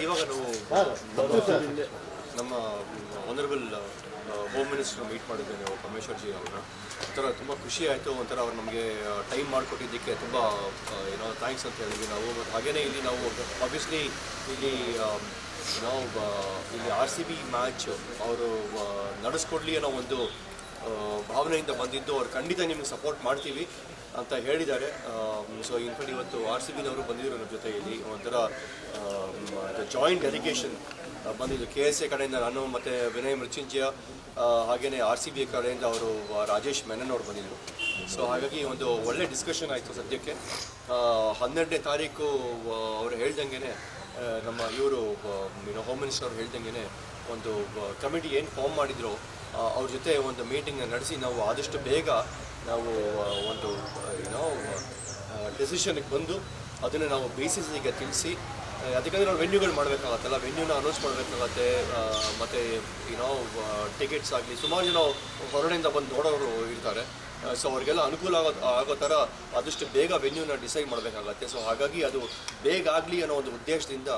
ಇವಾಗ ನಾವು ನಮ್ಮ ಆನರಬಲ್ ಹೋಮ್ ಮಿನಿಸ್ಟರ್ ಮೀಟ್ ಮಾಡಿದ್ದೆ ನಾವು ಪರಮೇಶ್ವರ್ ಜಿ ಅವ್ರನ್ನ. ಒಂಥರ ತುಂಬ ಖುಷಿ ಆಯಿತು. ಒಂಥರ ಅವ್ರು ನಮಗೆ ಟೈಮ್ ಮಾಡಿಕೊಟ್ಟಿದ್ದಕ್ಕೆ ತುಂಬ ಏನೋ ಥ್ಯಾಂಕ್ಸ್ ಅಂತ ಹೇಳಿದ್ವಿ ನಾವು. ಮತ್ತು ಹಾಗೆಯೇ ಇಲ್ಲಿ ನಾವು ಆಬ್ವಿಯಸ್ಲಿ ಇಲ್ಲಿ ನಾವು ಇಲ್ಲಿ RCB ಮ್ಯಾಚ್ ಅವರು ನಡೆಸ್ಕೊಡ್ಲಿ ಅನ್ನೋ ಒಂದು ಭಾವನೆಯಿಂದ ಬಂದಿದ್ದು. ಅವ್ರು ಖಂಡಿತ ನಿಮ್ಗೆ ಸಪೋರ್ಟ್ ಮಾಡ್ತೀವಿ ಅಂತ ಹೇಳಿದ್ದಾರೆ. ಸೊ ಇನ್ಫ್ಯಾಕ್ಟ್ ಇವತ್ತು RCBನವರು ಬಂದಿದ್ರು ನಮ್ಮ ಜೊತೆ. ಇಲ್ಲಿ ಒಂಥರ ಜಾಯಿಂಟ್ ಡೆಲಿಗೇಷನ್ ಬಂದಿದ್ದು KSA ಕಡೆಯಿಂದ ನಾನು ಮತ್ತು ವಿನಯ್ ಮೃತ್ಯುಂಜಯ, ಹಾಗೆಯೇ RCB ಕಡೆಯಿಂದ ಅವರು ರಾಜೇಶ್ ಮೆನನ್ ಅವರು ಬಂದಿದ್ದರು. ಸೊ ಹಾಗಾಗಿ ಒಂದು ಒಳ್ಳೆ ಡಿಸ್ಕಷನ್ ಆಯಿತು. ಸದ್ಯಕ್ಕೆ 12ನೇ ತಾರೀಕು ಅವರು ಹೇಳ್ದಂಗೆ ನಮ್ಮ ಇವರು ಹೋಮ್ ಮಿನಿಸ್ಟರ್ ಅವ್ರು ಹೇಳ್ದಂಗೆ ಒಂದು ಕಮಿಟಿ ಏನು ಫಾರ್ಮ್ ಮಾಡಿದ್ರು ಅವ್ರ ಜೊತೆ ಒಂದು ಮೀಟಿಂಗ್ನ ನಡೆಸಿ ನಾವು ಆದಷ್ಟು ಬೇಗ ನಾವು ಒಂದು ಡೆಸಿಷನ್ಗೆ ಬಂದು ಅದನ್ನು ನಾವು BCCಗೆ ತಿಳಿಸಿ, ಅದಕ್ಕಾಗಿ ನಾವು ವೆನ್ಯೂಗಳು ಮಾಡಬೇಕಾಗತ್ತಲ್ಲ, ವೆನ್ಯೂನ ಅನೌನ್ಸ್ ಮಾಡಬೇಕಾಗತ್ತೆ. ಮತ್ತು ಟಿಕೆಟ್ಸ್ ಆಗಲಿ ಸುಮಾರು ಜನ ಹೊರಗಡೆಯಿಂದ ಬಂದು ನೋಡೋರು ಇರ್ತಾರೆ. ಸೊ ಅವ್ರಿಗೆಲ್ಲ ಅನುಕೂಲ ಆಗೋ ಥರ ಆದಷ್ಟು ಬೇಗ ವೆನ್ಯೂನ ಡಿಸೈಡ್ ಮಾಡಬೇಕಾಗತ್ತೆ. ಸೊ ಹಾಗಾಗಿ ಅದು ಬೇಗ ಆಗಲಿ ಅನ್ನೋ ಒಂದು ಉದ್ದೇಶದಿಂದ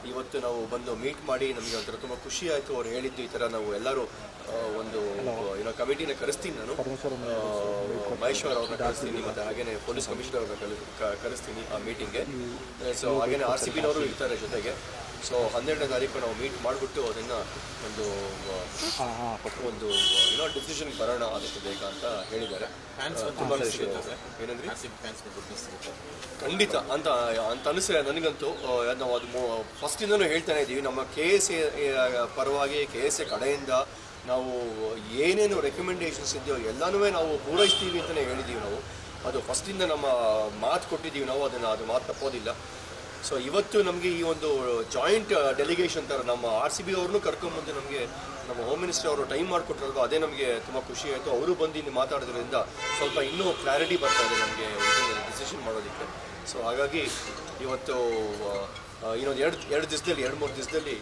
ಇವತ್ತು ನಾವು ಬಂದು ಮೀಟ್ ಮಾಡಿ ನಮಗೆ ಒಂಥರ ತುಂಬ ಖುಷಿ ಆಯಿತು. ಅವ್ರು ಹೇಳಿದ್ದು ಈ ಥರ ನಾವು ಎಲ್ಲರೂ ಒಂದು ಕಮಿಟಿನ ಕರೆಸ್ತೀನಿ, ನಾನು ಮಹೇಶ್ವರ್ ಅವ್ರನ್ನ ಕರೆಸ್ತೀನಿ, ಮತ್ತು ಹಾಗೆಯೇ ಪೊಲೀಸ್ ಕಮಿಷನರ್ ಅವ್ರನ್ನ ಕರೆಸ್ತೀನಿ ಆ ಮೀಟಿಂಗ್ಗೆ. ಸೊ ಹಾಗೆಯೇ RCBನವರು ಇರ್ತಾರೆ ಜೊತೆಗೆ. ಸೊ 12ನೇ ತಾರೀಕು ನಾವು ಮೀಟ್ ಮಾಡಿಬಿಟ್ಟು ಅದನ್ನು ಒಂದು ಡಿಸಿಷನ್ಗೆ ಬರೋಣ ಆದಷ್ಟು ಬೇಗ ಅಂತ ಹೇಳಿದ್ದಾರೆ. ತುಂಬ ಖುಷಿ ಇದೆ. ಏನಂದ್ರೆ ಖಂಡಿತ ಅಂತ ಅನಿಸಿದೆ ನನಗಂತೂ. ನಾವು ಅದು ಫಸ್ಟಿಂದನೂ ಹೇಳ್ತಾನೆ ಇದ್ದೀವಿ, ನಮ್ಮ KSA ಪರವಾಗಿ KSA ಕಡೆಯಿಂದ ನಾವು ಏನೇನು ರೆಕಮೆಂಡೇಷನ್ಸ್ ಇದೆಯೋ ಎಲ್ಲನೂ ನಾವು ಪೂರೈಸ್ತೀವಿ ಅಂತಲೇ ಹೇಳಿದ್ದೀವಿ ನಾವು. ಅದು ಫಸ್ಟಿಂದ ನಮ್ಮ ಮಾತು ಕೊಟ್ಟಿದ್ದೀವಿ ನಾವು, ಅದು ಮಾತು ತಪ್ಪೋದಿಲ್ಲ. ಸೊ ಇವತ್ತು ನಮಗೆ ಈ ಒಂದು ಜಾಯಿಂಟ್ ಡೆಲಿಗೇಷನ್ ಥರ ನಮ್ಮ RCB ಅವ್ರನ್ನೂ ಕರ್ಕೊಂಬಂದು ನಮಗೆ ನಮ್ಮ ಹೋಮ್ ಮಿನಿಸ್ಟರ್ ಅವರು ಟೈಮ್ ಮಾಡಿಕೊಟ್ರಲ್ವ, ಅದೇ ನಮಗೆ ತುಂಬ ಖುಷಿ ಆಯಿತು. ಅವರು ಬಂದು ಇಲ್ಲಿ ಮಾತಾಡೋದ್ರಿಂದ ಸ್ವಲ್ಪ ಇನ್ನೂ ಕ್ಲಾರಿಟಿ ಬರ್ತಾ ಇದೆ ನಮಗೆ ಡಿಸಿಷನ್ ಮಾಡೋದಕ್ಕೆ. ಸೊ ಹಾಗಾಗಿ ಇವತ್ತು ಇನ್ನೊಂದು ಎರಡು ಮೂರು ದಿವಸದಲ್ಲಿ